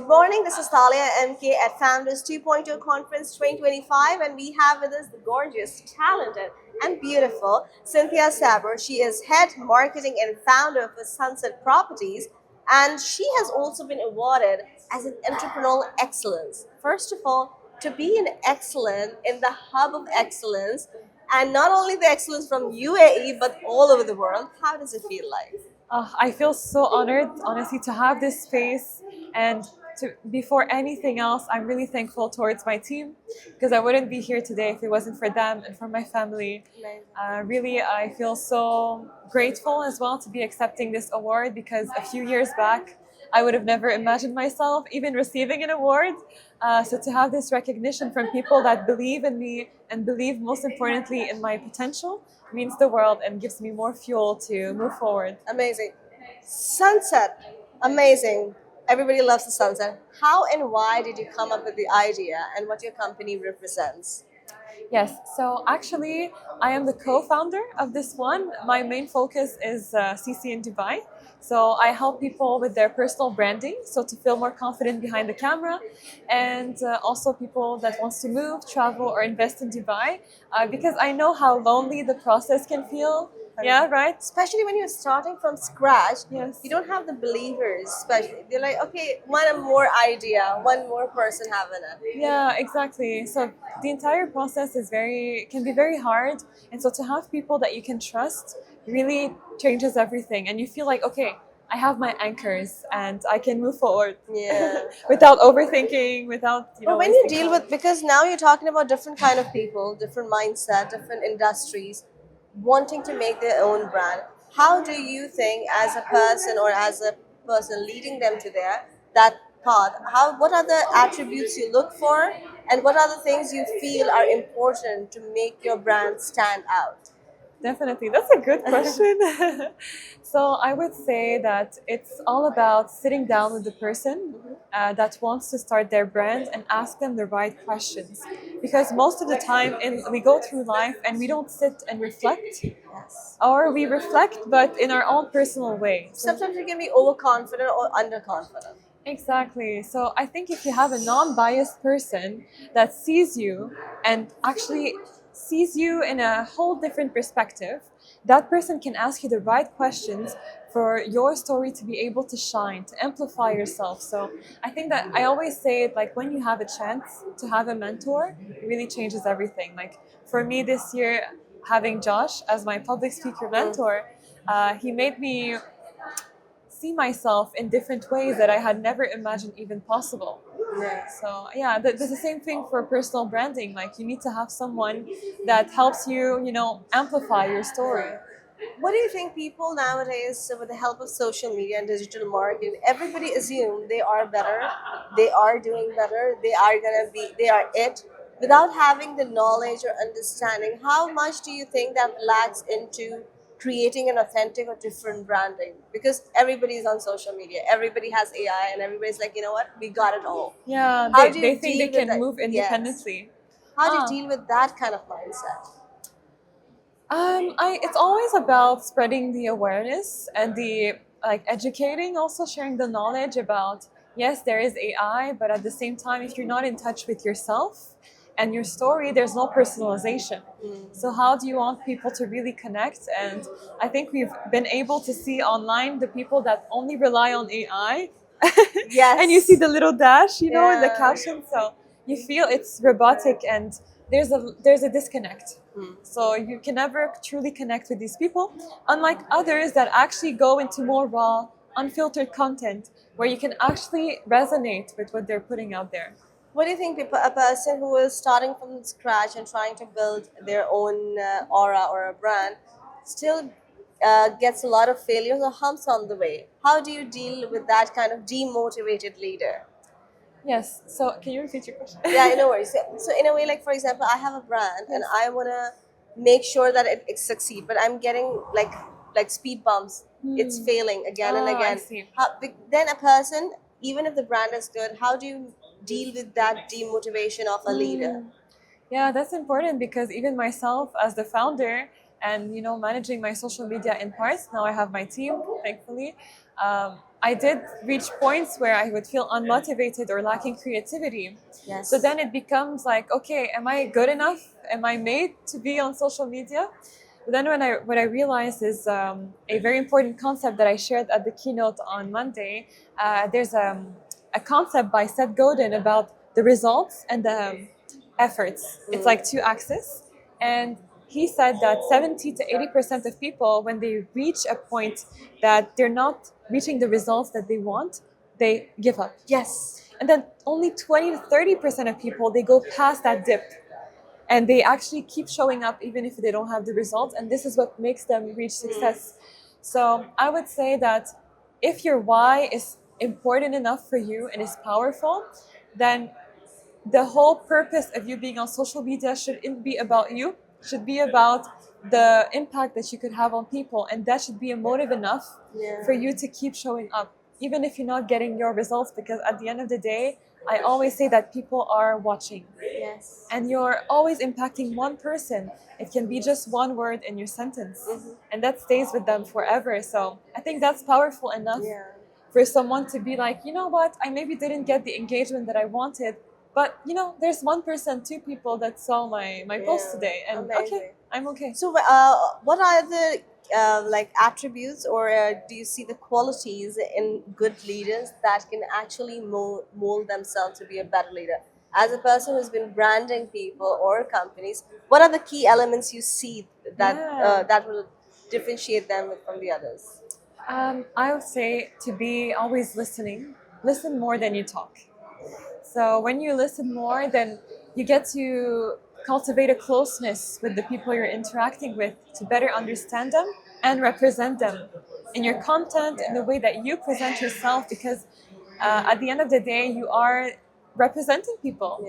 morning, this is Thalia MK at Founders 2.0 Conference 2025, and we have with us the gorgeous, talented, and beautiful Cynthia Saber. She is head marketing and founder for Sunset Properties, and she has also been awarded as an entrepreneurial excellence. First of all, to be an excellent in the hub of excellence, and not only the excellence from UAE but all over the world, how does it feel like? I feel so honored, honestly, to have this space. And before anything else, I'm really thankful towards my team because I wouldn't be here today if it wasn't for them and for my family. Really, I feel so grateful as well to be accepting this award because a few years back, I would have never imagined myself even receiving an award. So to have this recognition from people that believe in me and believe most importantly in my potential means the world and gives me more fuel to move forward. Amazing. Sunset. Amazing. Everybody loves the sunset. How and why did you come up with the idea and what your company represents? Yes, so actually, I am the co-founder of this one. My main focus is Ceceindubai. So I help people with their personal branding, so to feel more confident behind the camera, and also people that wants to move, travel, or invest in Dubai, because I know how lonely the process can feel. Yeah, right. Especially when you're starting from scratch, Yes. you don't have the believers. Especially, they're like, okay, one more idea, one more person having it. Yeah, exactly. So the entire process is can be very hard, and so to have people that you can trust really changes everything, and you feel like, okay, I have my anchors and I can move forward. Yeah. Without overthinking, without But when you deal with, because now you're talking about different kind of people, different mindset, different industries, wanting to make their own brand. How do you think, as a person or as a person leading them to that path, what are the attributes you look for, and what are the things you feel are important to make your brand stand out? Definitely, that's a good question. So I would say that it's all about sitting down with the person that wants to start their brand and ask them the right questions. Because most of the time, we go through life and we don't sit and reflect, Yes. or we reflect, but in our own personal way. Sometimes you can be overconfident or underconfident. Exactly. So I think if you have a non-biased person that sees you and actually sees you in a whole different perspective, that person can ask you the right questions for your story to be able to shine, to amplify yourself. So I think that I always say it like when you have a chance to have a mentor, it really changes everything. Like for me this year, having Josh as my public speaker mentor, he made me see myself in different ways that I had never imagined even possible. So yeah, that's the same thing for personal branding. Like you need to have someone that helps you, amplify your story. What do you think people nowadays, with the help of social media and digital marketing, everybody assume they are better, they are doing better, they are it, without having the knowledge or understanding? How much do you think that lacks into creating an authentic or different branding? Because everybody is on social media, everybody has AI, and everybody's like, you know what, we got it all. Yeah, How do they you think they deal with can that? move Yes. independently. How do you Ah. deal with that kind of mindset? It's always about spreading the awareness and the educating, also sharing the knowledge about yes, there is AI, but at the same time, if you're not in touch with yourself and your story, there's no personalization. So how do you want people to really connect? And I think we've been able to see online the people that only rely on AI, Yes. and you see the little dash, in the Yeah. caption, so you feel it's robotic and there's a disconnect. So you can never truly connect with these people, unlike others that actually go into more raw, unfiltered content where you can actually resonate with what they're putting out there. What do you think a person who is starting from scratch and trying to build their own aura or a brand still gets a lot of failures or humps on the way? How do you deal with that kind of demotivated leader? Yes, so can you repeat your question? Yeah, no worries. So in a way, like for example, I have a brand and Yes. I want to make sure that it succeeds, but I'm getting like speed bumps. It's failing again and Oh, I again. see. Then a person, even if the brand is good, how do you deal with that demotivation of a leader? Yeah, that's important because even myself as the founder, and managing my social media in parts. Now I have my team, thankfully. I did reach points where I would feel unmotivated or lacking creativity. Yes. So then it becomes like, okay, am I good enough? Am I made to be on social media? But then what I realized is a very important concept that I shared at the keynote on Monday. There's a concept by Seth Godin about the results and the efforts. It's like two axes. And he said that 70 to 80% of people, when they reach a point that they're not reaching the results that they want, they give up. Yes. And then only 20 to 30% of people, they go past that dip and they actually keep showing up even if they don't have the results. And this is what makes them reach success. So I would say that if your why is important enough for you and is powerful, then the whole purpose of you being on social media shouldn't be about you, should be about the impact that you could have on people, and that should be a motive enough for you to keep showing up even if you're not getting your results, because at the end of the day, I always say that people are watching. Yes. And you're always impacting one person. It can be just one word in your sentence, and that stays with them forever. So I think that's powerful enough for someone to be like, you know what, I maybe didn't get the engagement that I wanted, but there's 1%, 2 people that saw my post today, and Amazing. okay, I'm okay. So, what are the like attributes, or do you see the qualities in good leaders that can actually mold themselves to be a better leader? As a person who's been branding people or companies, what are the key elements you see that that will differentiate them from the others? I would say to be always listening. Listen more than you talk. So when you listen more, then you get to cultivate a closeness with the people you're interacting with to better understand them and represent them in your content, in the way that you present yourself, because at the end of the day, you are representing people.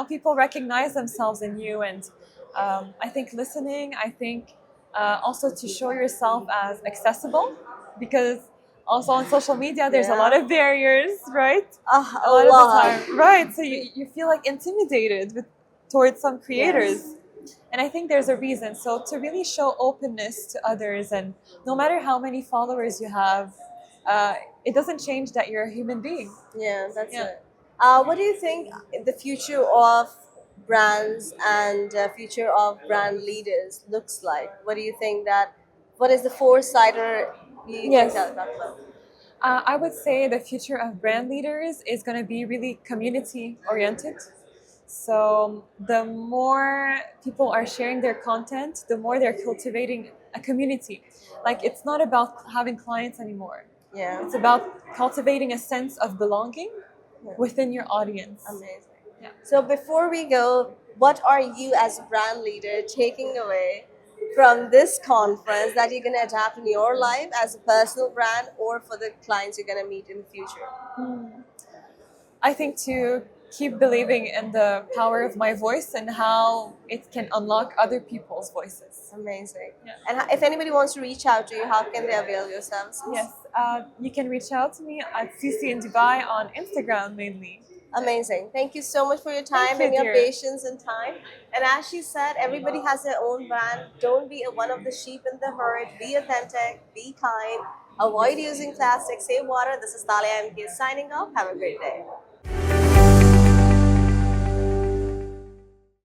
People recognize themselves in you, and I think listening, I think also to show yourself as accessible, because also on social media there's a lot of barriers, right? A Of lot. the time, right? So you feel like intimidated towards some creators. And I think there's a reason. So to really show openness to others, and no matter how many followers you have, it doesn't change that you're a human being. Yeah, that's it. What do you think the future of brands and future of brand leaders looks like? What do you think that? What is the foresight, or you Yes. can tell that about? I would say the future of brand leaders is going to be really community oriented. So the more people are sharing their content, the more they're cultivating a community. Like, it's not about having clients anymore. Yeah. It's about cultivating a sense of belonging within your audience. Amazing. Yeah. So before we go, what are you as a brand leader taking away from this conference that you're going to adapt in your life as a personal brand, or for the clients you're going to meet in the future? I think to keep believing in the power of my voice and how it can unlock other people's voices. Amazing. Yeah. And if anybody wants to reach out to you, how can they avail your services? Yes, you can reach out to me at Ceceindubai on Instagram mainly. Amazing. Thank you so much for your time and your dear. patience and time. And as she said, everybody has their own brand. Don't be one of the sheep in the herd. Be authentic, be kind, avoid using plastic, save water. This is Talia MK signing off. Have a great day.